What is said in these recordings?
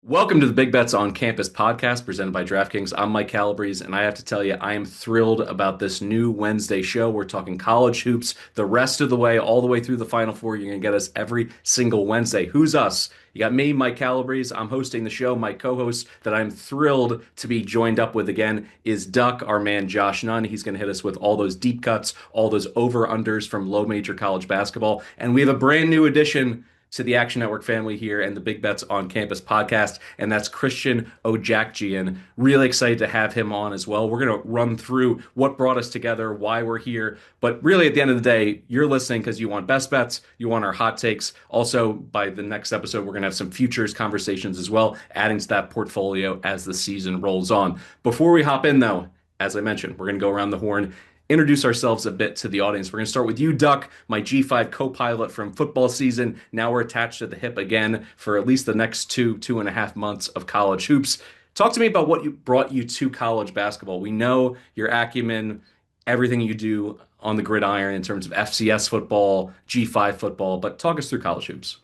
Welcome to the Big Bets on Campus podcast presented by DraftKings. I'm Mike Calabrese, and I have to tell you, I am thrilled about this new Wednesday show. We're talking college hoops the rest of the way, all the way through the Final Four. You're going to get us every single Wednesday. Who's us? You got me, Mike Calabrese. I'm hosting the show. My co-host that I'm thrilled to be joined up with again is Duck, our man Josh Nunn. He's going to hit us with all those deep cuts, all those over-unders from low major college basketball. And we have a brand new addition to the Action Network family here and the Big Bets on Campus podcast, and that's Christian Odjakjian. Really excited to have him on as well. We're going to run through what brought us together, why we're here, but really at the end of the day, you're listening because you want best bets, you want our hot takes. Also, by the next episode, we're going to have some futures conversations as well, adding to that portfolio as the season rolls on. Before we hop in, though, as I mentioned, we're going to go around the horn, introduce ourselves a bit to the audience. We're going to start with you, Duck, my G5 co-pilot from football season. Now we're attached to the hip again for at least the next 2.5 months of college hoops. Talk to me about what brought you to college basketball. We know your acumen, everything you do on the gridiron in terms of FCS football, G5 football, but talk us through college hoops.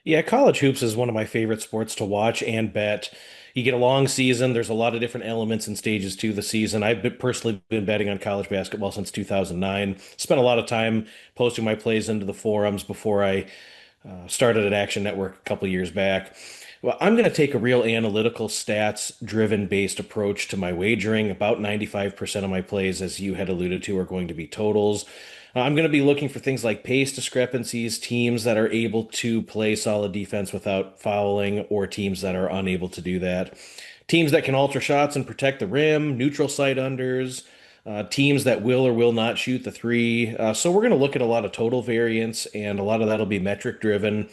Yeah, college hoops is one of my favorite sports to watch and bet. You get a long season. There's a lot of different elements and stages to the season. Personally been betting on college basketball since 2009. Spent a lot of time posting my plays into the forums before I started at Action Network a couple years back. Well, I'm going to take a real analytical, stats-driven based approach to my wagering. About 95% of my plays, as you had alluded to, are going to be totals. I'm going to be looking for things like pace discrepancies, teams that are able to play solid defense without fouling, or teams that are unable to do that. Teams that can alter shots and protect the rim, neutral site unders, teams that will or will not shoot the three. So we're going to look at a lot of total variance, and a lot of that'll be metric driven.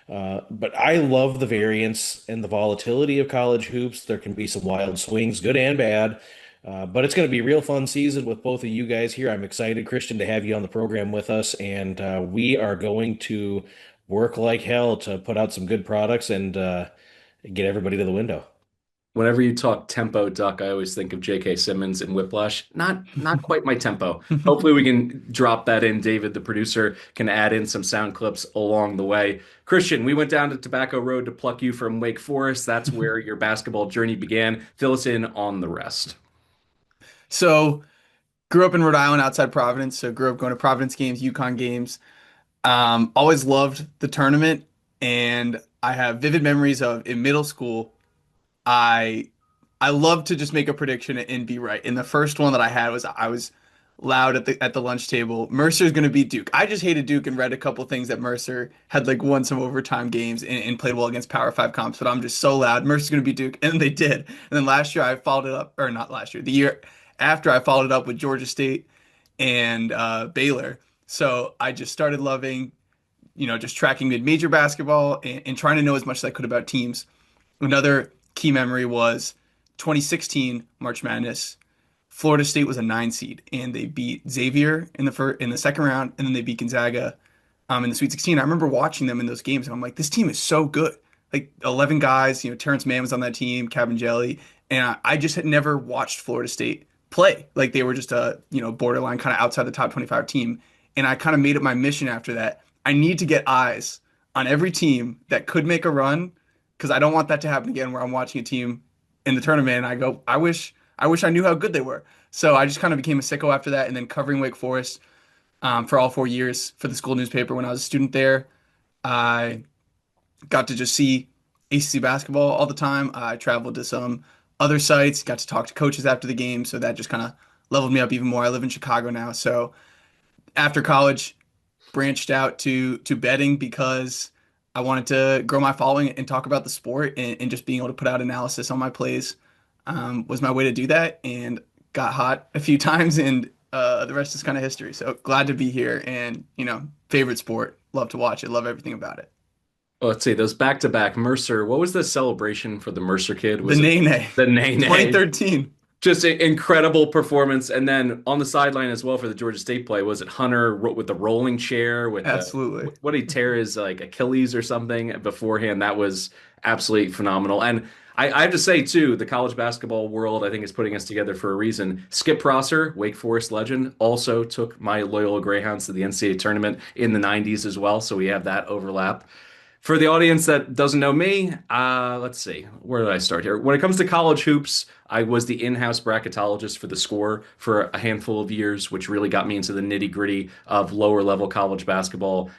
But I love the variance and the volatility of college hoops. There can be some wild swings, good and bad. But it's going to be a real fun season with both of you guys here. I'm excited, Christian, to have you on the program with us, and we are going to work like hell to put out some good products and get everybody to the window. Whenever you talk tempo, Duck, I always think of J.K. Simmons and Whiplash. Not quite my tempo. Hopefully we can drop that in. David, the producer, can add in some sound clips along the way. Christian, we went down to Tobacco Road to pluck you from Wake Forest. That's where your basketball journey began. Fill us in on the rest. So, grew up in Rhode Island outside Providence. So, grew up going to Providence games, UConn games. Always loved the tournament. And I have vivid memories of in middle school, I I love to just make a prediction and be right. And the first one that I had was I was loud at the lunch table. Mercer's going to beat Duke. I just hated Duke and read a couple things that Mercer had like won some overtime games and played well against Power Five comps. But I'm just so loud. Mercer's going to beat Duke, and they did. And then last year I followed it up, or not last year, the year after I followed it up with Georgia State and Baylor. So I just started loving, just tracking mid-major basketball and trying to know as much as I could about teams. Another key memory was 2016 March Madness. Florida State was a 9 seed, and they beat Xavier in the second round, and then they beat Gonzaga in the Sweet 16. I remember watching them in those games, and I'm like, this team is so good. Like 11 guys, Terrence Mann was on that team, Cabin Jelly, and I just had never watched Florida State play. Like they were just a borderline kind of outside the top 25 team, and I kind of made it my mission after that. I need to get eyes on every team that could make a run, because I don't want that to happen again where I'm watching a team in the tournament and I go, I wish I knew how good they were. So I just kind of became a sicko after that, and then covering Wake Forest for all 4 years for the school newspaper when I was a student there. I got to just see ACC basketball all the time. I traveled to some other sites, got to talk to coaches after the game, so that just kind of leveled me up even more. I live in Chicago now, so after college, branched out to betting because I wanted to grow my following and talk about the sport, and just being able to put out analysis on my plays was my way to do that, and got hot a few times, and the rest is kind of history. So glad to be here, and favorite sport, love to watch it, love everything about it. Well, let's see, those back-to-back Mercer. What was the celebration for the Mercer kid? The Was it Nene, the Nene? 2013. Just an incredible performance. And then on the sideline as well for the Georgia State play, was it Hunter with the rolling chair with Absolutely. what did he tear his like Achilles or something beforehand? That was absolutely phenomenal. And I have to say too, the college basketball world I think is putting us together for a reason. Skip Prosser, Wake Forest legend, also took my Loyola Greyhounds to the NCAA tournament in the 90s as well. So we have that overlap. For the audience that doesn't know me, let's see, where did I start here? When it comes to college hoops, I was the in-house bracketologist for the Score for a handful of years, which really got me into the nitty-gritty of lower level college basketball,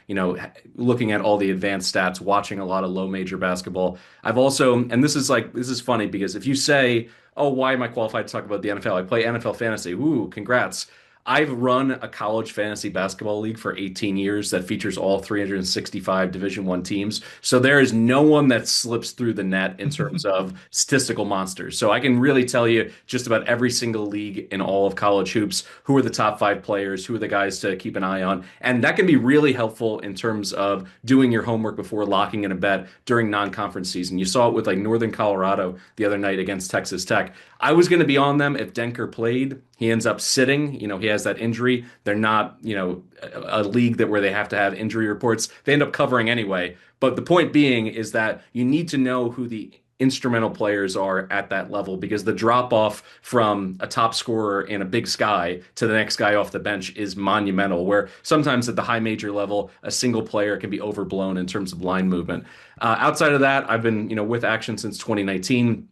looking at all the advanced stats, watching a lot of low major basketball. I've also, and this is funny because if you say, oh, why am I qualified to talk about the NFL? I play NFL fantasy. Ooh, congrats. I've run a college fantasy basketball league for 18 years that features all 365 Division One teams. So there is no one that slips through the net in terms of statistical monsters. So I can really tell you just about every single league in all of college hoops, who are the top five players, who are the guys to keep an eye on. And that can be really helpful in terms of doing your homework before locking in a bet during non-conference season. You saw it with like Northern Colorado the other night against Texas Tech. I was going to be on them if Denker played. He ends up sitting. He has that injury. They're not, a league that where they have to have injury reports. They end up covering anyway. But the point being is that you need to know who the instrumental players are at that level because the drop off from a top scorer in a Big Sky to the next guy off the bench is monumental. Where sometimes at the high major level, a single player can be overblown in terms of line movement. Outside of that, I've been, with Action since 2019.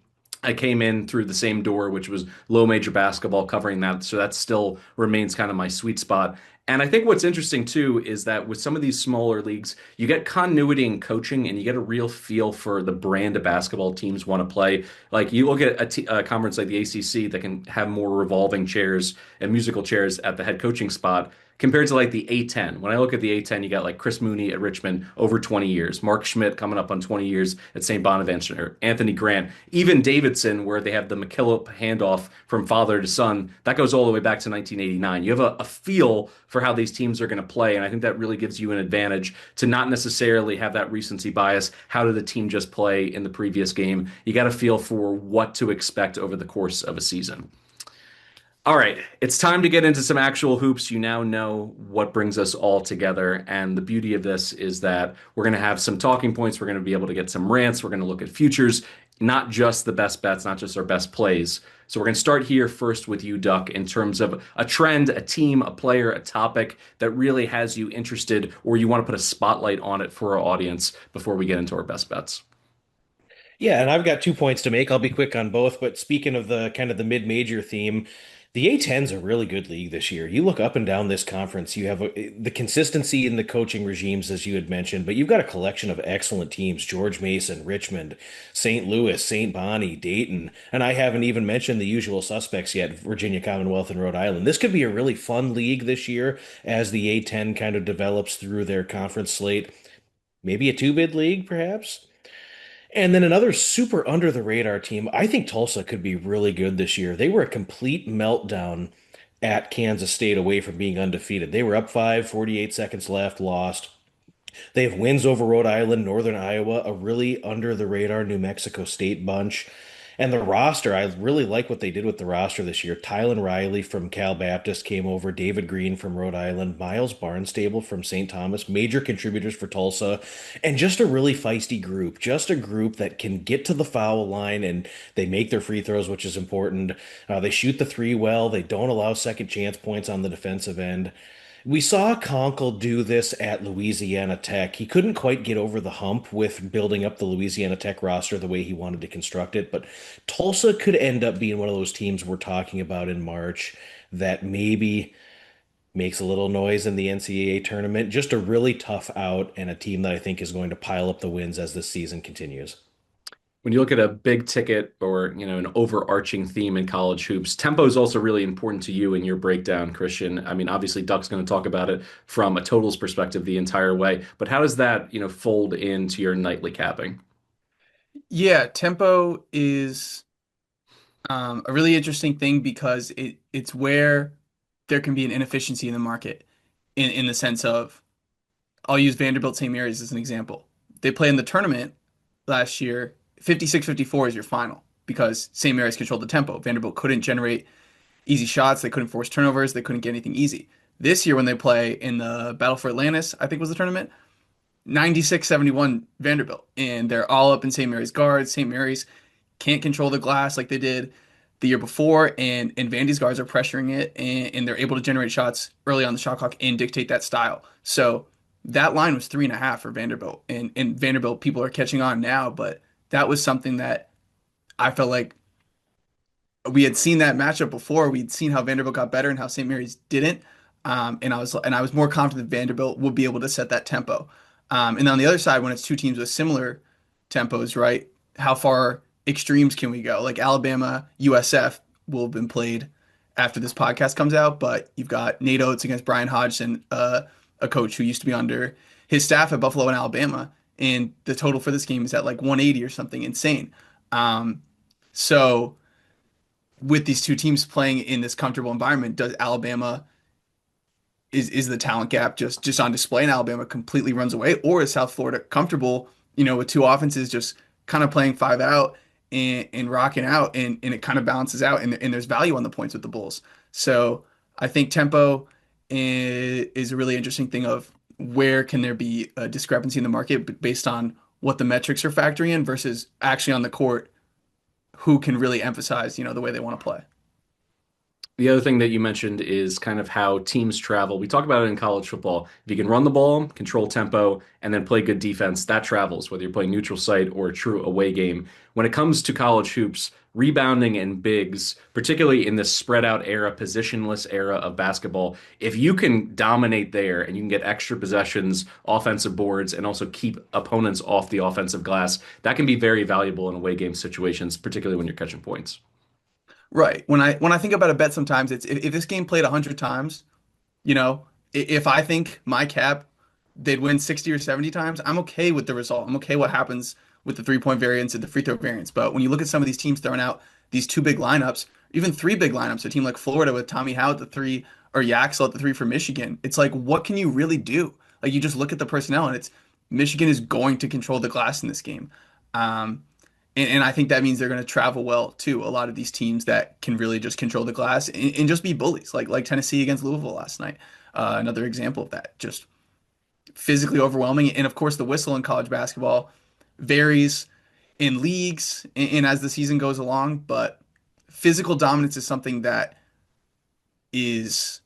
I came in through the same door, which was low major basketball, covering that. So that still remains kind of my sweet spot. And I think what's interesting too is that with some of these smaller leagues, you get continuity in coaching and you get a real feel for the brand of basketball teams want to play. Like you look at a conference like the ACC that can have more revolving chairs and musical chairs at the head coaching spot compared to like the A10. When I look at the A10, you got like Chris Mooney at Richmond over 20 years, Mark Schmidt coming up on 20 years at St. Bonaventure, Anthony Grant, even Davidson, where they have the McKillop handoff from father to son. That goes all the way back to 1989. You have a feel for how these teams are going to play, and I think that really gives you an advantage to not necessarily have that recency bias. How did the team just play in the previous game? You got a feel for what to expect over the course of a season. All right, it's time to get into some actual hoops. You now know what brings us all together. And the beauty of this is that we're going to have some talking points. We're going to be able to get some rants. We're going to look at futures, not just the best bets, not just our best plays. So we're going to start here first with you, Duck, in terms of a trend, a team, a player, a topic that really has you interested or you want to put a spotlight on it for our audience before we get into our best bets. Yeah, and I've got 2 points to make. I'll be quick on both, but speaking of the kind of the mid-major theme, the A10's a really good league this year. You look up and down this conference, you have the consistency in the coaching regimes, as you had mentioned, but you've got a collection of excellent teams: George Mason, Richmond, St. Louis, St. Bonnie, Dayton, and I haven't even mentioned the usual suspects yet: Virginia Commonwealth and Rhode Island. This could be a really fun league this year as the A10 kind of develops through their conference slate. Maybe a two-bid league, perhaps. And then another super under the radar team. I think Tulsa could be really good this year. They were a complete meltdown at Kansas State away from being undefeated. They were up 5, 48 seconds left, lost. They have wins over Rhode Island, Northern Iowa, a really under the radar New Mexico State bunch. And the roster, I really like what they did with the roster this year. Tylen Riley from Cal Baptist came over, David Green from Rhode Island, Miles Barnstable from St. Thomas, major contributors for Tulsa, and just a really feisty group. Just a group that can get to the foul line and they make their free throws, which is important. They shoot the three well. They don't allow second chance points on the defensive end. We saw Conkle do this at Louisiana Tech. He couldn't quite get over the hump with building up the Louisiana Tech roster the way he wanted to construct it, but Tulsa could end up being one of those teams we're talking about in March that maybe makes a little noise in the NCAA tournament. Just a really tough out and a team that I think is going to pile up the wins as this season continues. When you look at a big ticket or an overarching theme in college hoops, tempo is also really important to you in your breakdown, Christian. I mean, obviously Duck's going to talk about it from a totals perspective the entire way, but how does that fold into your nightly capping? Yeah, tempo is a really interesting thing because it's where there can be an inefficiency in the market in the sense of I'll use Vanderbilt St. Mary's as an example. They play in the tournament last year, 56-54 is your final because St. Mary's controlled the tempo. Vanderbilt couldn't generate easy shots, they couldn't force turnovers, they couldn't get anything easy. This year when they play in the Battle for Atlantis, I think was the tournament, 96-71 Vanderbilt. And they're all up in St. Mary's guards. St. Mary's can't control the glass like they did the year before, and Vandy's guards are pressuring it, and they're able to generate shots early on the shot clock and dictate that style. So that line was 3.5 for Vanderbilt. And Vanderbilt people are catching on now, but that was something that I felt like we had seen that matchup before. We'd seen how Vanderbilt got better and how St. Mary's didn't. And I was more confident Vanderbilt would be able to set that tempo. And on the other side, when it's two teams with similar tempos, right? How far extremes can we go? Like Alabama, USF will have been played after this podcast comes out, but you've got Nate Oates against Brian Hodgson, a coach who used to be under his staff at Buffalo and Alabama, and the total for this game is at like 180 or something insane. So with these two teams playing in this comfortable environment, does Alabama is the talent gap just on display and Alabama completely runs away, or is South Florida comfortable, with two offenses just kind of playing five out and rocking out, and it kind of balances out, and there's value on the points with the Bulls. So I think tempo is a really interesting thing of where can there be a discrepancy in the market based on what the metrics are factoring in versus actually on the court, who can really emphasize, the way they want to play. The other thing that you mentioned is kind of how teams travel. We talk about it in college football. If you can run the ball, control tempo, and then play good defense, that travels, whether you're playing neutral site or a true away game. When it comes to college hoops, rebounding and bigs, particularly in this spread out era, positionless era of basketball, if you can dominate there and you can get extra possessions, offensive boards, and also keep opponents off the offensive glass, that can be very valuable in away game situations, particularly when you're catching points. Right. When I think about a bet, sometimes it's if this game played 100 times, if I think my cap they'd win 60 or 70 times, I'm okay with the result. I'm okay what happens with the 3-point variance and the free throw variance. But when you look at some of these teams throwing out these two big lineups, even three big lineups, a team like Florida with Tommy Howe at the three or Yaxel at the three for Michigan, it's like, what can you really do? Like, you just look at the personnel and it's Michigan is going to control the glass in this game. And I think that means they're going to travel well too. A lot of these teams that can really just control the glass and just be bullies, like Tennessee against Louisville last night. Another example of that, just physically overwhelming. And of course, the whistle in college basketball varies in leagues and as the season goes along. But physical dominance is something that is,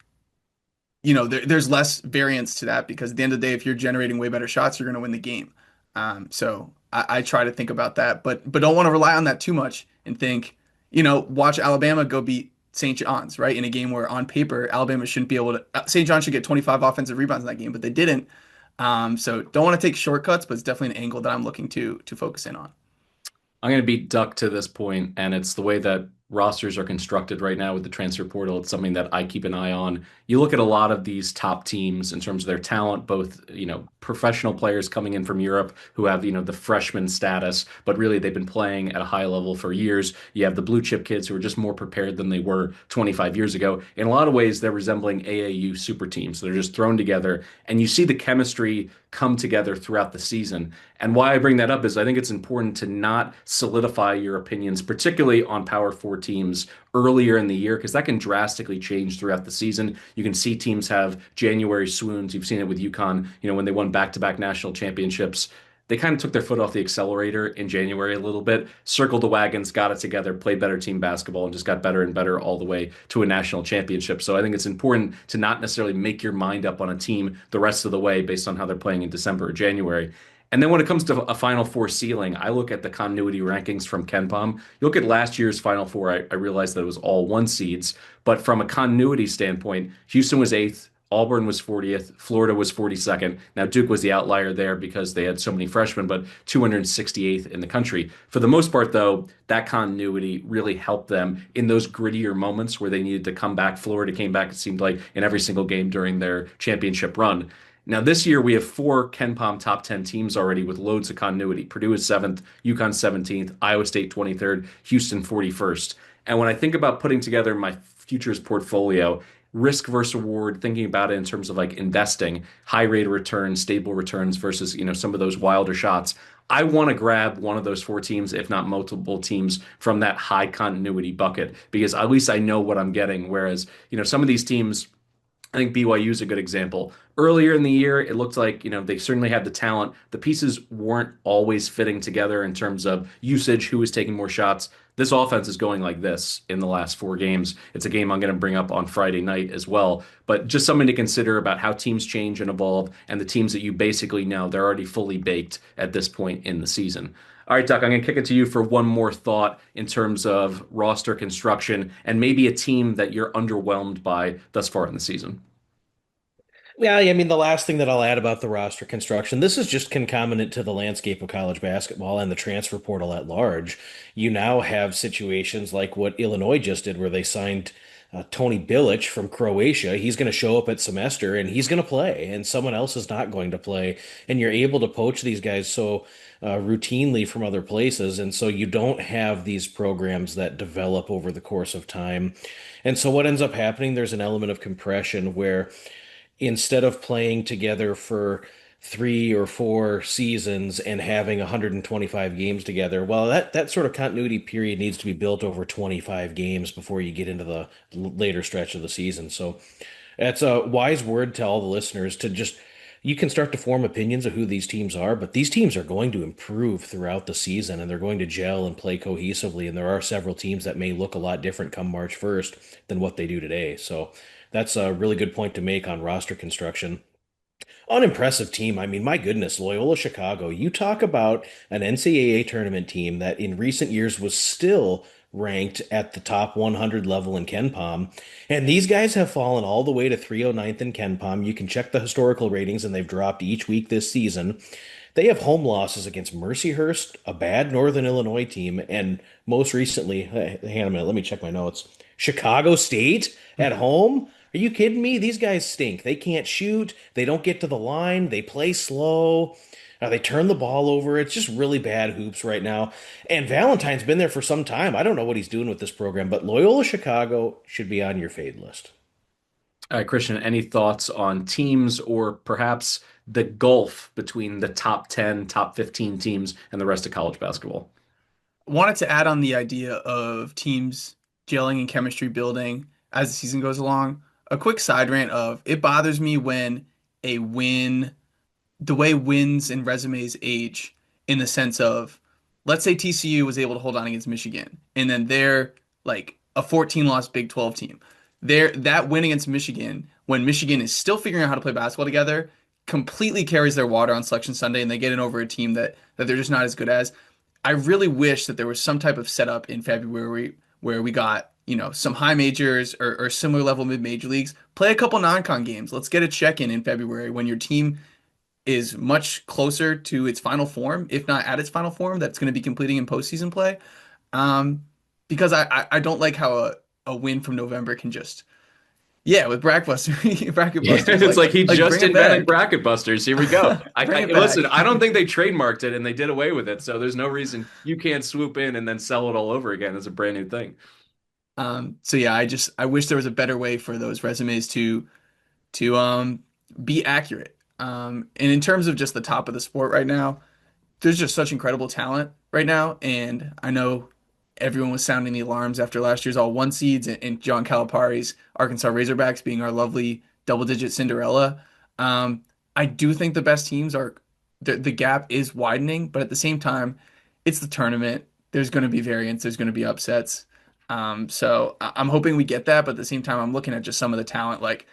there's less variance to that because at the end of the day, if you're generating way better shots, you're going to win the game. So I try to think about that, but don't want to rely on that too much and think, watch Alabama go beat St. John's, right? In a game where on paper, Alabama shouldn't be able to, St. John should get 25 offensive rebounds in that game, but they didn't. So don't want to take shortcuts, but it's definitely an angle that I'm looking to focus in on. I'm going to beat Duck to this point, and it's the way that rosters are constructed right now with the transfer portal. It's something that I keep an eye on. You look at a lot of these top teams in terms of their talent, both, professional players coming in from Europe who have, the freshman status, but really they've been playing at a high level for years. You have the blue chip kids who are just more prepared than they were 25 years ago. In a lot of ways, they're resembling AAU super teams. They're just thrown together, and you see the chemistry come together throughout the season. And why I bring that up is I think it's important to not solidify your opinions, particularly on Power Four teams earlier in the year, because that can drastically change throughout the season. You can see teams have January swoons. You've seen it with UConn, when they won back-to-back national championships. They kind of took their foot off the accelerator in January a little bit, circled the wagons, got it together, played better team basketball, and just got better and better all the way to a national championship. So I think it's important to not necessarily make your mind up on a team the rest of the way based on how they're playing in December or January. And then when it comes to a Final Four ceiling, I look at the continuity rankings from KenPom. You look at last year's Final Four, I realized that it was all one seeds. But from a continuity standpoint, Houston was eighth, Auburn was 40th, Florida was 42nd. Now, Duke was the outlier there because they had so many freshmen, but 268th in the country. For the most part, though, that continuity really helped them in those grittier moments where they needed to come back. Florida came back, it seemed like, in every single game during their championship run. Now, this year, we have four KenPom top 10 teams already with loads of continuity. Purdue is 7th, UConn 17th, Iowa State 23rd, Houston 41st. And when I think about putting together my futures portfolio, risk versus reward, thinking about it in terms of like investing, high rate of return, stable returns versus, some of those wilder shots, I want to grab one of those four teams, if not multiple teams, from that high continuity bucket because at least I know what I'm getting. Whereas, some of these teams, I think BYU is a good example. Earlier in the year, it looked like, they certainly had the talent. The pieces weren't always fitting together in terms of usage, who was taking more shots. This offense is going like this in the last 4 games. It's a game I'm going to bring up on Friday night as well. But just something to consider about how teams change and evolve, and the teams that you basically know, they're already fully baked at this point in the season. All right, Duck, I'm going to kick it to you for one more thought in terms of roster construction and maybe a team that you're underwhelmed by thus far in the season. Yeah, I mean, the last thing that I'll add about the roster construction, this is just concomitant to the landscape of college basketball and the transfer portal at large. You now have situations like what Illinois just did, where they signed Tony Bilic from Croatia. He's going to show up at semester and he's going to play, and someone else is not going to play. And you're able to poach these guys so routinely from other places. And so you don't have these programs that develop over the course of time. And so what ends up happening, there's an element of compression where instead of playing together for 3 or 4 seasons and having 125 games together, well, that sort of continuity period needs to be built over 25 games before you get into the later stretch of the season. So that's a wise word to all the listeners to just, you can start to form opinions of who these teams are, but these teams are going to improve throughout the season and they're going to gel and play cohesively. And there are several teams that may look a lot different come March 1st than what they do today. So that's a really good point to make on roster construction. Unimpressive team. I mean, my goodness, Loyola Chicago. You talk about an NCAA tournament team that in recent years was still ranked at the top 100 level in KenPom. And these guys have fallen all the way to 309th in KenPom. You can check the historical ratings, and they've dropped each week this season. They have home losses against Mercyhurst, a bad Northern Illinois team, and most recently, hang on a minute, let me check my notes. Chicago State at home? Are you kidding me? These guys stink. They can't shoot. They don't get to the line. They play slow. They turn the ball over. It's just really bad hoops right now. And Valentine's been there for some time. I don't know what he's doing with this program, but Loyola Chicago should be on your fade list. All right, Christian, any thoughts on teams or perhaps the gulf between the top 10, top 15 teams and the rest of college basketball? Wanted to add on the idea of teams gelling and chemistry building as the season goes along. A quick side rant of it bothers me when a win, the way wins and resumes age in the sense of, let's say TCU was able to hold on against Michigan, and then they're like a 14-loss Big 12 team. That win against Michigan, when Michigan is still figuring out how to play basketball together, completely carries their water on Selection Sunday, and they get in over a team that they're just not as good as. I really wish that there was some type of setup in February where we got, some high majors or similar level mid-major leagues. Play a couple non-con games. Let's get a check-in in February when your team is much closer to its final form, if not at its final form, that's going to be completing in postseason play. Um, because I don't like how a win from November can just, yeah, with bracket Yeah, busters, it's like he just bring it invented back. Bracket Busters. Here we go. Bring it Listen, back. I don't think they trademarked it and they did away with it, so there's no reason you can't swoop in and then sell it all over again as a brand new thing. So yeah, I wish there was a better way for those resumes to be accurate. And in terms of just the top of the sport right now, there's just such incredible talent right now, and I know everyone was sounding the alarms after last year's all one seeds and John Calipari's Arkansas Razorbacks being our lovely double-digit Cinderella. I do think the best teams are the gap is widening, but at the same time, it's the tournament. There's going to be variance. There's going to be upsets. So I'm hoping we get that, but at the same time, I'm looking at just some of the talent. Like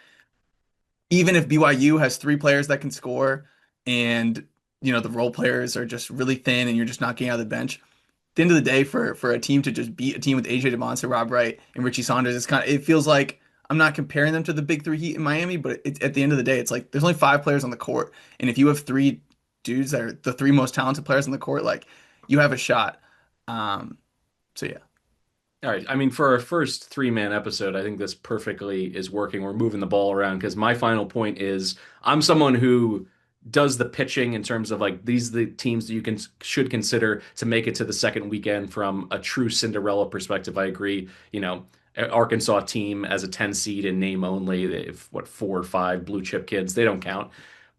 even if BYU has 3 players that can score, and the role players are just really thin, and you're just not getting out of the bench. At the end of the day, for a team to just beat a team with AJ DeMonster, Rob Wright, and Richie Saunders, it feels like I'm not comparing them to the big three Heat in Miami, but at the end of the day, it's like there's only 5 players on the court, and if you have 3 dudes that are the 3 most talented players on the court, like you have a shot. So yeah. All right. I mean, for our first 3-man episode, I think this perfectly is working. We're moving the ball around because my final point is I'm someone who does the pitching in terms of like these are the teams that you should consider to make it to the second weekend from a true Cinderella perspective. I agree. Arkansas team as a 10 seed in name only, if what 4 or 5 blue chip kids, they don't count.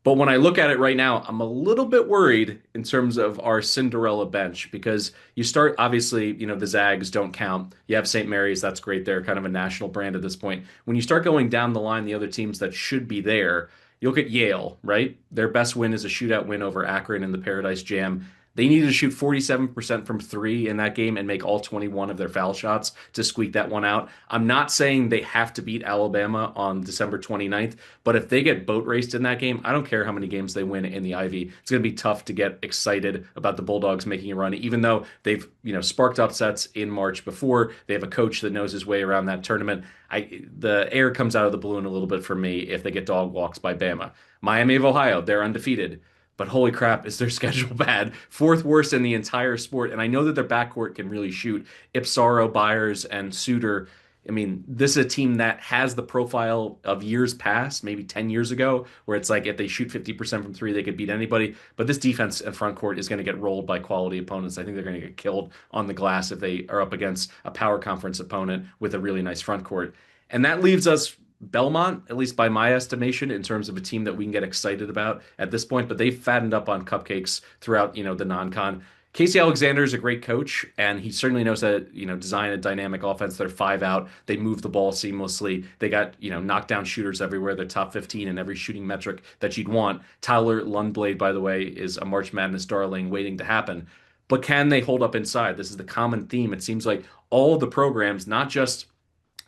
But when I look at it right now, I'm a little bit worried in terms of our Cinderella bench because you start, obviously, the Zags don't count. You have St. Mary's, that's great. They're kind of a national brand at this point. When you start going down the line, the other teams that should be there, you look at Yale, right? Their best win is a shootout win over Akron in the Paradise Jam. They needed to shoot 47% from three in that game and make all 21 of their foul shots to squeak that one out. I'm not saying they have to beat Alabama on December 29th, but if they get boat raced in that game, I don't care how many games they win in the Ivy. It's going to be tough to get excited about the Bulldogs making a run, even though they've, sparked upsets in March before. They have a coach that knows his way around that tournament. The air comes out of the balloon a little bit for me if they get dog walks by Bama. Miami of Ohio, they're undefeated. But holy crap, is their schedule bad? Fourth worst in the entire sport. And I know that their backcourt can really shoot. Ipsaro, Byers, and Suter. I mean, this is a team that has the profile of years past, maybe 10 years ago, where it's like if they shoot 50% from three, they could beat anybody. But this defense and front court is going to get rolled by quality opponents. I think they're going to get killed on the glass if they are up against a power conference opponent with a really nice front court. And that leaves us Belmont, at least by my estimation, in terms of a team that we can get excited about at this point, but they've fattened up on cupcakes throughout, the non-con. Casey Alexander is a great coach, and he certainly knows how to, design a dynamic offense. They're five out. They move the ball seamlessly. They got, knockdown shooters everywhere. They're top 15 in every shooting metric that you'd want. Tyler Lundblade, by the way, is a March Madness darling waiting to happen. But can they hold up inside? This is the common theme. It seems like all the programs, not just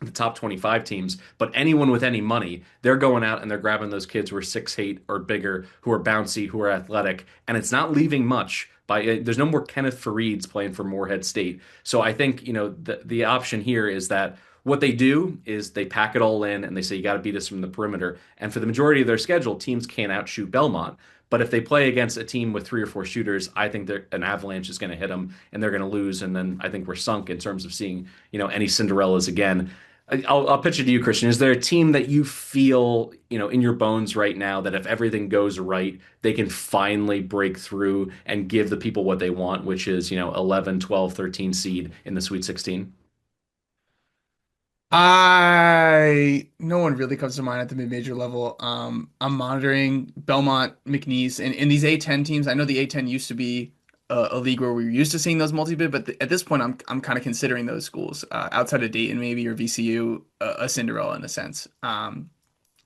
the top 25 teams, but anyone with any money, they're going out and they're grabbing those kids who are 6'8" or bigger, who are bouncy, who are athletic, and it's not leaving much. There's no more Kenneth Farieds playing for Morehead State. So I think, the option here is that what they do is they pack it all in and they say, you got to beat us from the perimeter. And for the majority of their schedule, teams can't outshoot Belmont. But if they play against a team with three or four shooters, I think an avalanche is going to hit them and they're going to lose. And then I think we're sunk in terms of seeing, any Cinderellas again. I'll pitch it to you, Christian. Is there a team that you feel, in your bones right now that if everything goes right, they can finally break through and give the people what they want, which is, 11, 12, 13 seed in the Sweet 16? No one really comes to mind at the mid-major level. I'm monitoring Belmont, McNeese, and these A10 teams. I know the A10 used to be a league where we were used to seeing those multi-bid, but at this point, I'm kind of considering those schools outside of Dayton maybe or VCU a Cinderella in a sense.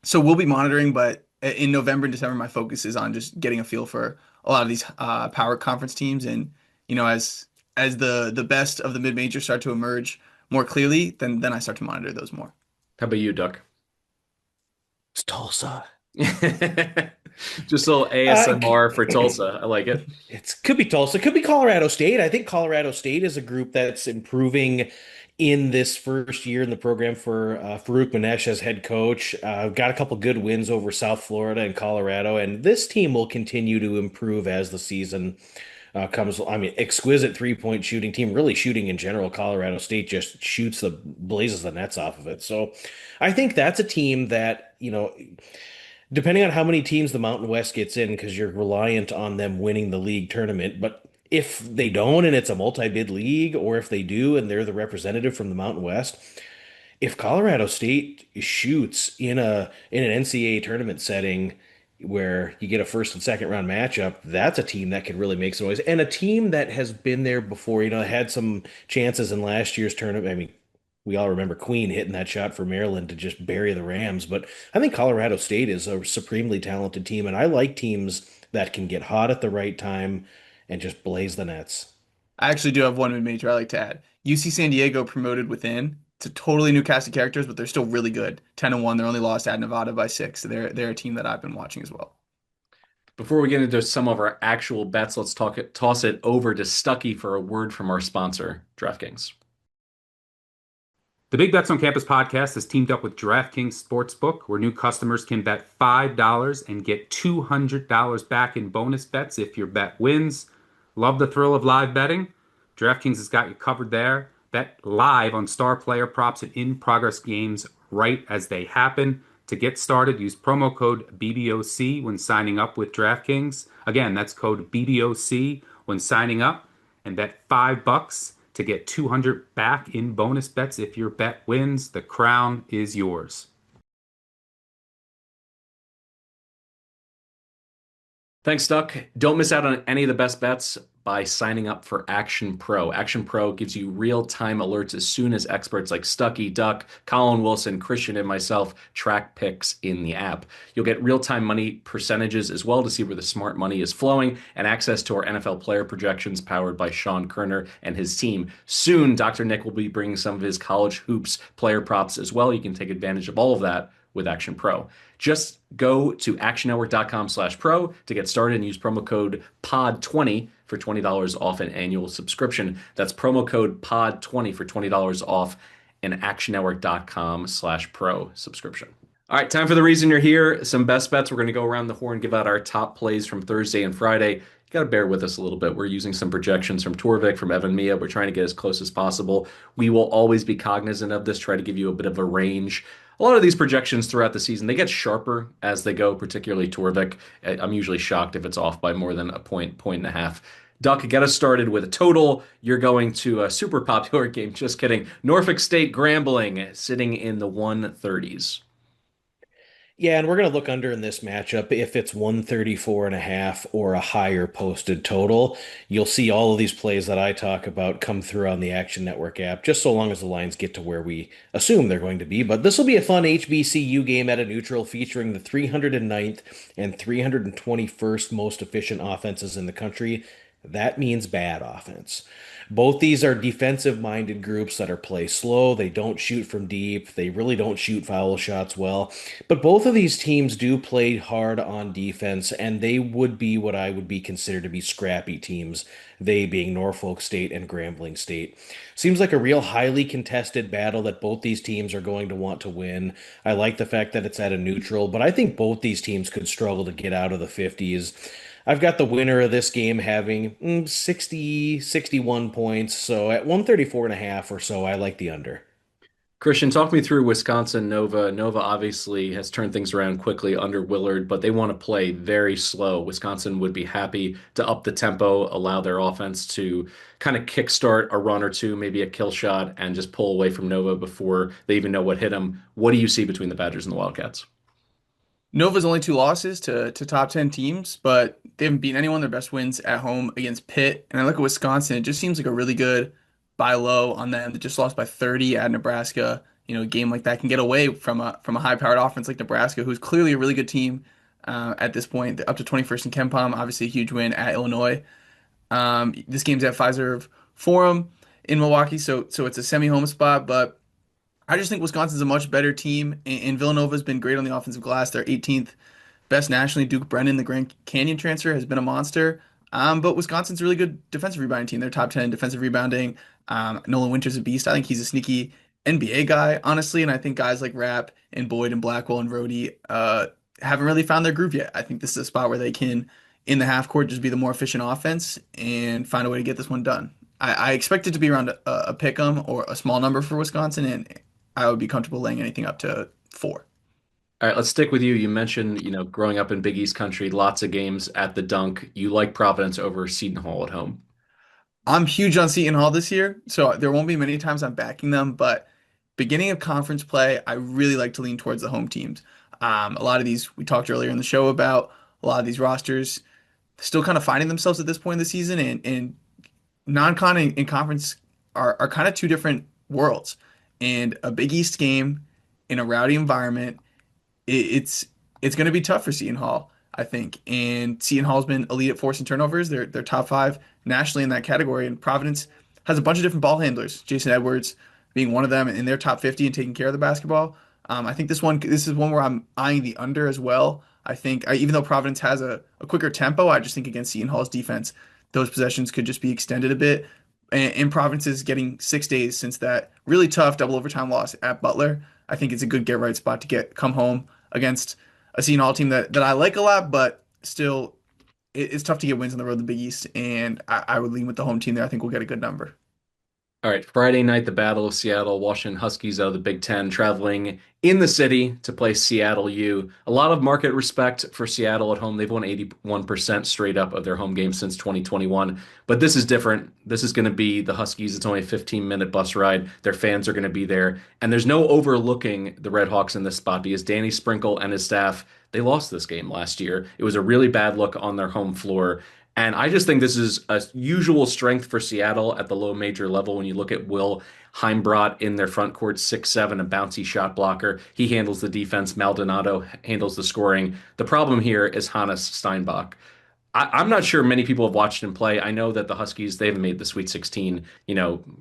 So we'll be monitoring, but in November and December, my focus is on just getting a feel for a lot of these power conference teams, and as the best of the mid-majors start to emerge more clearly, then I start to monitor those more. How about you, Duck? It's Tulsa. Just a little ASMR for Tulsa. I like it. It could be Tulsa, could be Colorado State. I think Colorado State is a group that's improving in this first year in the program for Farouk Manesh as head coach. Got a couple good wins over South Florida and Colorado, and this team will continue to improve as the season comes. I mean, exquisite three-point shooting team, really shooting in general. Colorado State just blazes the nets off of it. So I think that's a team that, depending on how many teams the Mountain West gets in, because you're reliant on them winning the league tournament. But if they don't and it's a multi-bid league, or if they do and they're the representative from the Mountain West, if Colorado State shoots in an NCAA tournament setting where you get a first and second round matchup, that's a team that can really make some noise. And a team that has been there before, had some chances in last year's tournament. I mean, we all remember Queen hitting that shot for Maryland to just bury the Rams, but I think Colorado State is a supremely talented team, and I like teams that can get hot at the right time and just blaze the nets. I actually do have one mid-major I like to add. UC San Diego promoted within. It's a totally new cast of characters, but they're still really good. 10-1. They're only lost at Nevada by 6. So they're a team that I've been watching as well. Before we get into some of our actual bets, let's toss it over to Stuckey for a word from our sponsor, DraftKings. The Big Bets on Campus podcast has teamed up with DraftKings Sportsbook, where new customers can bet $5 and get $200 back in bonus bets if your bet wins. Love the thrill of live betting? DraftKings has got you covered there. Bet live on star player props and in-progress games right as they happen. To get started, use promo code BBOC when signing up with DraftKings. Again, that's code BBOC when signing up, and bet $5 to get $200 back in bonus bets if your bet wins. The crown is yours. Thanks, Duck. Don't miss out on any of the best bets by signing up for Action Pro. Action Pro gives you real-time alerts as soon as experts like Stucky, Duck, Colin Wilson, Christian, and myself track picks in the app. You'll get real-time money percentages as well to see where the smart money is flowing and access to our NFL player projections powered by Sean Kerner and his team. Soon, Dr. Nick will be bringing some of his college hoops player props as well. You can take advantage of all of that with Action Pro. Just go to actionnetwork.com/pro to get started and use promo code POD20 for $20 off an annual subscription. That's promo code POD20 for $20 off an actionnetwork.com/pro subscription. All right, time for the reason you're here. Some best bets. We're going to go around the horn, give out our top plays from Thursday and Friday. You got to bear with us a little bit. We're using some projections from Torvik, from Evan Mia. We're trying to get as close as possible. We will always be cognizant of this, try to give you a bit of a range. A lot of these projections throughout the season, they get sharper as they go, particularly Torvik. I'm usually shocked if it's off by more than a point, point and a half. Duck, get us started with a total. You're going to a super popular game. Just kidding. Norfolk State Grambling sitting in the 130s. Yeah, and we're going to look under in this matchup. If it's 134.5 or a higher posted total, you'll see all of these plays that I talk about come through on the Action Network app, just so long as the lines get to where we assume they're going to be. But this will be a fun HBCU game at a neutral featuring the 309th and 321st most efficient offenses in the country. That means bad offense. Both these are defensive-minded groups that are play slow. They don't shoot from deep. They really don't shoot foul shots well. But both of these teams do play hard on defense, and they would be what I would be considered to be scrappy teams, they being Norfolk State and Grambling State. Seems like a real highly contested battle that both these teams are going to want to win. I like the fact that it's at a neutral, but I think both these teams could struggle to get out of the 50s. I've got the winner of this game having 60, 61 points. So at 134.5 or so, I like the under. Christian, talk me through Wisconsin Nova. Nova obviously has turned things around quickly under Willard, but they want to play very slow. Wisconsin would be happy to up the tempo, allow their offense to kind of kickstart a run or two, maybe a kill shot, and just pull away from Nova before they even know what hit them. What do you see between the Badgers and the Wildcats? Nova's only two losses to top 10 teams, but they haven't beaten anyone. Their best wins at home against Pitt. And I look at Wisconsin, it just seems like a really good buy low on them. They just lost by 30 at Nebraska. A game like that can get away from a high-powered offense like Nebraska, who's clearly a really good team at this point. They're up to 21st in KenPom, obviously a huge win at Illinois. This game's at Fiserv Forum in Milwaukee, so it's a semi-home spot, but I just think Wisconsin's a much better team, and Villanova's been great on the offensive glass. They're 18th best nationally. Duke Brennan, the Grand Canyon transfer, has been a monster. But Wisconsin's a really good defensive rebounding team. They're top 10 defensive rebounding. Nolan Winter's a beast. I think he's a sneaky NBA guy, honestly, and I think guys like Rapp and Boyd and Blackwell and Rhodey haven't really found their groove yet. I think this is a spot where they can, in the half court, just be the more efficient offense and find a way to get this one done. I expect it to be around a pick 'em or a small number for Wisconsin, and I would be comfortable laying anything up to 4. All right, let's stick with you. You mentioned, growing up in Big East country, lots of games at the Dunk. You like Providence over Seton Hall at home. I'm huge on Seton Hall this year, so there won't be many times I'm backing them, but beginning of conference play, I really like to lean towards the home teams. A lot of these we talked earlier in the show about, a lot of these rosters still kind of finding themselves at this point in the season, and non-con and conference are kind of two different worlds. And a Big East game in a rowdy environment, it's going to be tough for Seton Hall, I think. And Seton Hall's been elite at forcing turnovers. They're top 5 nationally in that category. And Providence has a bunch of different ball handlers. Jason Edwards being one of them, and they're top 50 and taking care of the basketball. I think this is one where I'm eyeing the under as well. I think even though Providence has a quicker tempo, I just think against Seton Hall's defense, those possessions could just be extended a bit. And Providence is getting 6 days since that really tough double overtime loss at Butler. I think it's a good get right spot to come home against a Seton Hall team that I like a lot, but still it's tough to get wins on the road in the Big East. And I would lean with the home team there. I think we'll get a good number. All right, Friday night, the Battle of Seattle, Washington Huskies out of the Big Ten traveling in the city to play Seattle U. A lot of market respect for Seattle at home. They've won 81% straight up of their home games since 2021. But this is different. This is going to be the Huskies. It's only a 15-minute bus ride. Their fans are going to be there. And there's no overlooking the Red Hawks in this spot because Danny Sprinkle and his staff, They lost this game last year. It was a really bad look on their home floor. And I just think this is a usual strength for Seattle at the low major level. When you look at Will Heimbrot in their front court, 6'7", a bouncy shot blocker. He handles the defense. Maldonado handles the scoring. The problem here is Hannes Steinbach. I'm not sure many people have watched him play. I know that the Huskies, they haven't made the Sweet 16,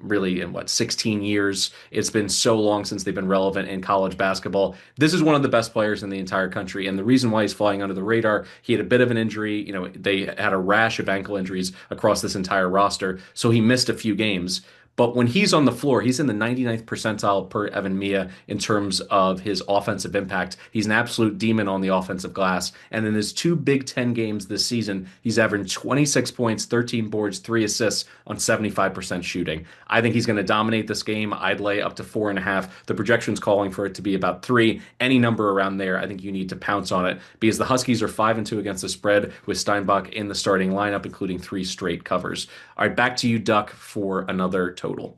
really in 16 years. It's been so long since they've been relevant in college basketball. This is one of the best players in the entire country. And the reason why he's flying under the radar, he had a bit of an injury. They had a rash of ankle injuries across this entire roster. So he missed a few games. But when he's on the floor, he's in the 99th percentile per Evan Mia in terms of his offensive impact. He's an absolute demon on the offensive glass. And in his two Big Ten games this season, he's averaged 26 points, 13 boards, 3 assists on 75% shooting. I think he's going to dominate this game. I'd lay up to 4.5. The projection's calling for it to be about 3. Any number around there, I think you need to pounce on it because the Huskies are 5-2 against the spread with Steinbach in the starting lineup, including 3 straight covers. All right, back to you, Duck, for another total.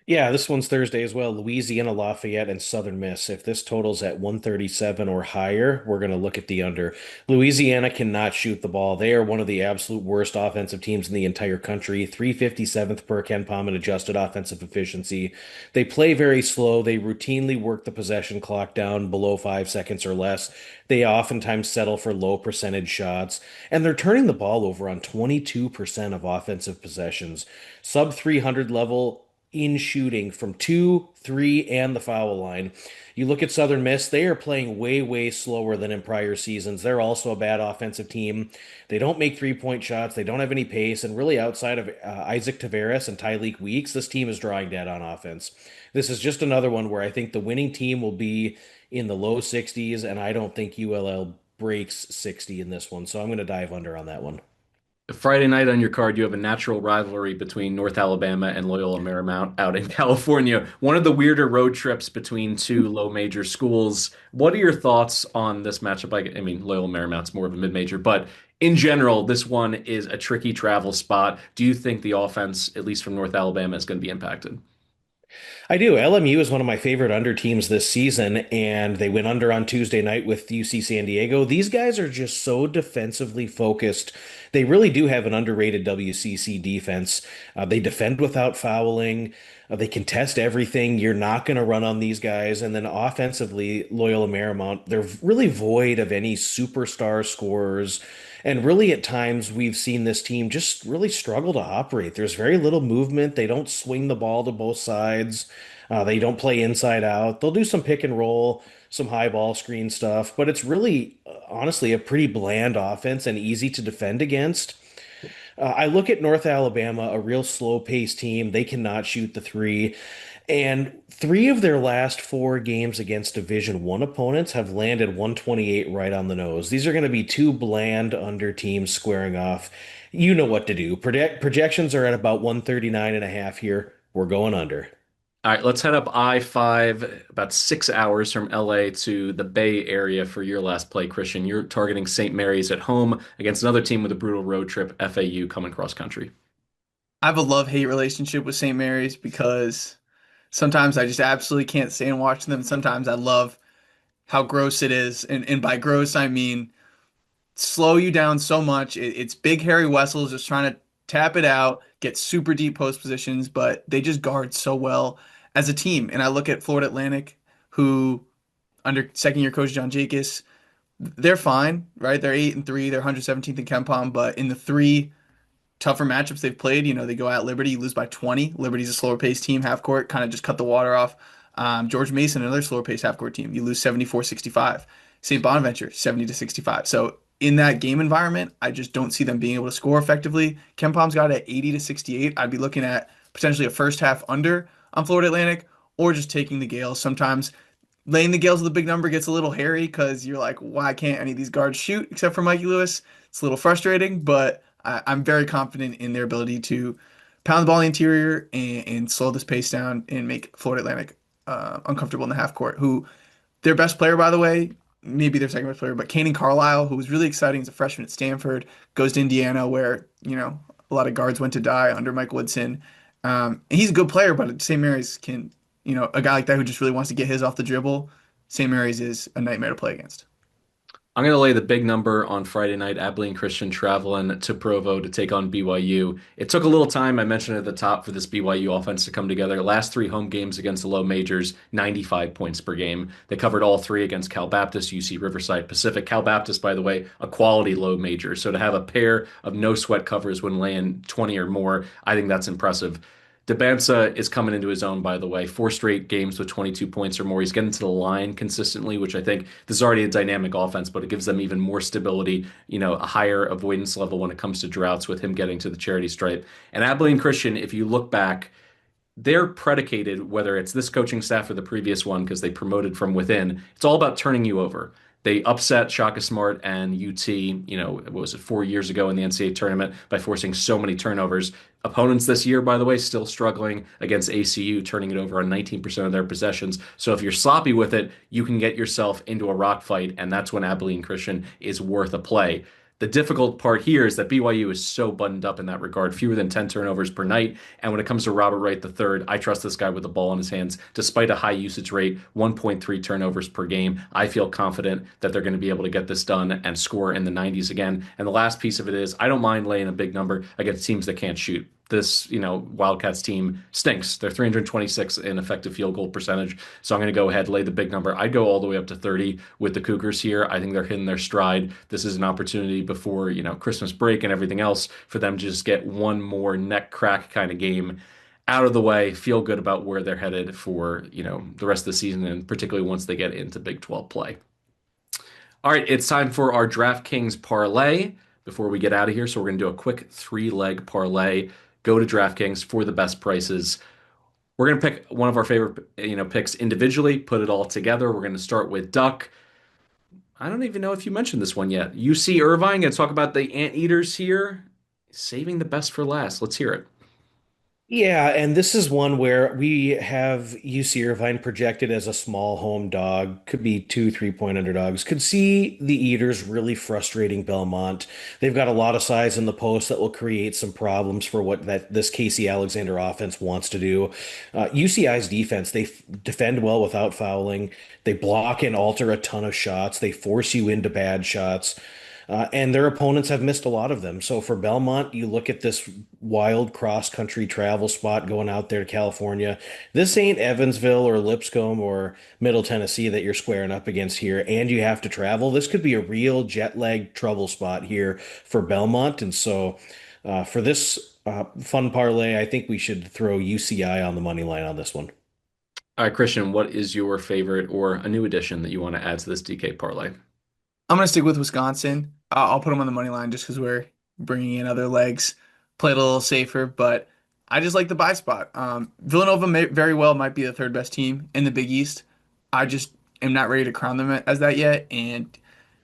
Yeah, this one's Thursday as well. Louisiana Lafayette and Southern Miss. If this totals at 137 or higher, we're going to look at the under. Louisiana cannot shoot the ball. They are one of the absolute worst offensive teams in the entire country. 357th per KenPom in adjusted offensive efficiency. They play very slow. They routinely work the possession clock down below 5 seconds or less. They oftentimes settle for low percentage shots, and they're turning the ball over on 22% of offensive possessions. Sub 300 level in shooting from 2, 3, and the foul line. You look at Southern Miss, they are playing way, way slower than in prior seasons. They're also a bad offensive team. They don't make three-point shots. They don't have any pace. And really outside of Isaac Taveras and Tyleik Weeks, this team is drawing dead on offense. This is just another one where I think the winning team will be in the low 60s, and I don't think ULL breaks 60 in this one. So I'm going to dive under on that one. Friday night on your card, you have a natural rivalry between North Alabama and Loyola Marymount out in California. One of the weirder road trips between two low major schools. What are your thoughts on this matchup? I mean, Loyola Marymount's more of a mid-major, but in general, this one is a tricky travel spot. Do you think the offense, at least from North Alabama, is going to be impacted? I do. LMU is one of my favorite under teams this season, and they went under on Tuesday night with UC San Diego. These guys are just so defensively focused. They really do have an underrated WCC defense. They defend without fouling. They contest everything. You're not going to run on these guys. And then offensively, Loyola Marymount, they're really void of any superstar scorers. And really, at times, we've seen this team just really struggle to operate. There's very little movement. They don't swing the ball to both sides. They don't play inside out. They'll do some pick and roll, some high ball screen stuff, but it's really, honestly, a pretty bland offense and easy to defend against. I look at North Alabama, a real slow-paced team. They cannot shoot the three. And 3 of their last 4 games against Division One opponents have landed 128 right on the nose. These are going to be 2 bland under teams squaring off. You know what to do. Projections are at about 139.5 here. We're going under. All right, let's head up I-5, about 6 hours from LA to the Bay Area for your last play, Christian. You're targeting St. Mary's at home against another team with a brutal road trip, FAU, coming cross country. I have a love-hate relationship with St. Mary's because sometimes I just absolutely can't stand watching them. Sometimes I love how gross it is. And by gross, I mean slow you down so much. It's big Harry Wessels just trying to tap it out, get super deep post positions, but they just guard so well as a team. And I look at Florida Atlantic, who under second-year coach John Jacobs, they're fine, right? They're 8-3, they're 117th in KenPom, but in the 3 tougher matchups they've played, they go at Liberty, you lose by 20. Liberty's a slower paced team, half court, kind of just cut the water off. George Mason, another slower paced half court team, you lose 74-65. St. Bonaventure, 70-65. So in that game environment, I just don't see them being able to score effectively. KenPom's got it at 80-68. I'd be looking at potentially a first half under on Florida Atlantic or just taking the Gales. Sometimes laying the Gales with a big number gets a little hairy because you're like, why can't any of these guards shoot except for Mikey Lewis? It's a little frustrating, but I'm very confident in their ability to pound the ball in the interior and slow this pace down and make Florida Atlantic uncomfortable in the half court. Who their best player, by the way, maybe their second best player, but Kanan Carlisle, who was really exciting as a freshman at Stanford, goes to Indiana where, a lot of guards went to die under Mike Woodson. He's a good player, but St. Mary's can, a guy like that who just really wants to get his off the dribble St. Mary's is a nightmare to play against. I'm going to lay the big number on Friday night. Abilene Christian traveling to Provo to take on BYU. It took a little time, I mentioned at the top, for this BYU offense to come together. Last 3 home games against the low majors, 95 points per game. They covered all 3 against Cal Baptist, UC Riverside Pacific. Cal Baptist, by the way, a quality low major. So to have a pair of no sweat covers when laying 20 or more, I think that's impressive. Debansa is coming into his own, by the way. 4 straight games with 22 points or more. He's getting to the line consistently, which I think this is already a dynamic offense, but it gives them even more stability, a higher avoidance level when it comes to droughts with him getting to the charity stripe. And Abilene Christian, if you look back, they're predicated, whether it's this coaching staff or the previous one, because they promoted from within, it's all about turning you over. They upset Shaka Smart and UT, what was it, 4 years ago in the NCAA tournament by forcing so many turnovers. Opponents this year, by the way, still struggling against ACU, turning it over on 19% of their possessions. So if you're sloppy with it, you can get yourself into a rock fight, and that's when Abilene Christian is worth a play. The difficult part here is that BYU is so buttoned up in that regard, fewer than 10 turnovers per night. And when it comes to Robert Wright III, I trust this guy with the ball in his hands. Despite a high usage rate, 1.3 turnovers per game, I feel confident that they're going to be able to get this done and score in the 90s again. And the last piece of it is, I don't mind laying a big number against teams that can't shoot. This, Wildcats team stinks. They're 326 in effective field goal percentage. So I'm going to go ahead, lay the big number. I'd go all the way up to 30 with the Cougars here. I think they're hitting their stride. This is an opportunity before, Christmas break and everything else for them to just get one more neck crack kind of game out of the way, feel good about where they're headed for, the rest of the season, and particularly once they get into Big 12 play. All right, it's time for our DraftKings parlay before we get out of here. So we're going to do a quick 3-leg parlay. Go to DraftKings for the best prices. We're going to pick one of our favorite, picks individually, put it all together. We're going to start with Duck. I don't even know if you mentioned this one yet. UC Irvine, going to talk about the Anteaters here. Saving the best for last. Let's hear it. Yeah, and this is one where we have UC Irvine projected as a small home dog, could be 2, 3 point underdogs. Could see the Eaters really frustrating Belmont. They've got a lot of size in the post that will create some problems for what this Casey Alexander offense wants to do. UCI's defense, they defend well without fouling. They block and alter a ton of shots. They force you into bad shots. And their opponents have missed a lot of them. So for Belmont, you look at this wild cross-country travel spot going out there to California. This ain't Evansville or Lipscomb or Middle Tennessee that you're squaring up against here, and you have to travel. This could be a real jet lag trouble spot here for Belmont. And so for this fun parlay, I think we should throw UCI on the money line on this one. All right, Christian, what is your favorite or a new addition that you want to add to this DK parlay? I'm going to stick with Wisconsin. I'll put them on the money line just because we're bringing in other legs. Play it a little safer, but I just like the buy spot. Villanova very well might be the 3rd best team in the Big East. I just am not ready to crown them as that yet. And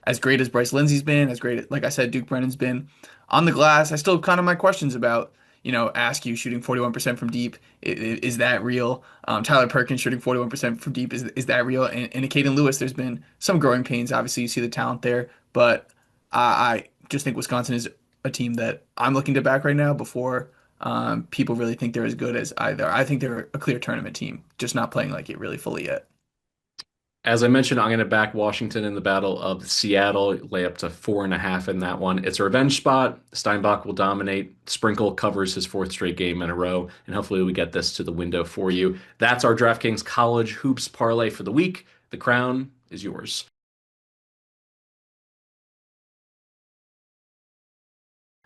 as great as Bryce Lindsey's been, as great, like I said, Duke Brennan's been on the glass, I still have kind of my questions about, Askew shooting 41% from deep. Is that real? Tyler Perkins shooting 41% from deep. Is that real? And Caden Lewis, there's been some growing pains. Obviously, you see the talent there, but I just think Wisconsin is a team that I'm looking to back right now before people really think they're as good as either. I think they're a clear tournament team, just not playing like it really fully yet. As I mentioned, I'm going to back Washington in the Battle of Seattle, lay up to 4.5 in that one. It's a revenge spot. Steinbach will dominate. Sprinkle covers his 4th straight game in a row, and hopefully we get this to the window for you. That's our DraftKings College Hoops parlay for the week. The crown is yours.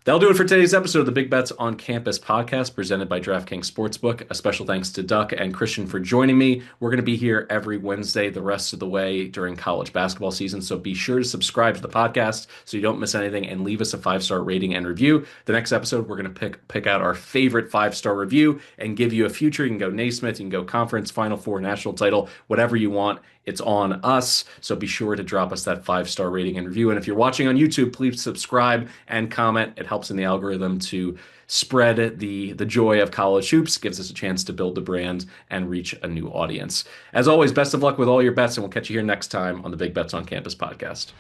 That'll do it for today's episode of the Big Bets on Campus podcast presented by DraftKings Sportsbook. A special thanks to Duck and Christian for joining me. We're going to be here every Wednesday the rest of the way during college basketball season, so be sure to subscribe to the podcast so you don't miss anything and leave us a 5-star rating and review. The next episode, we're going to pick out our favorite 5-star review and give you a future. You can go Naismith, you can go conference, Final Four, national title, whatever you want. It's on us, so be sure to drop us that 5-star rating and review. And if you're watching on YouTube, please subscribe and comment. It helps in the algorithm to spread the joy of college hoops, gives us a chance to build the brand and reach a new audience. As always, best of luck with all your bets, and we'll catch you here next time on the Big Bets on Campus podcast.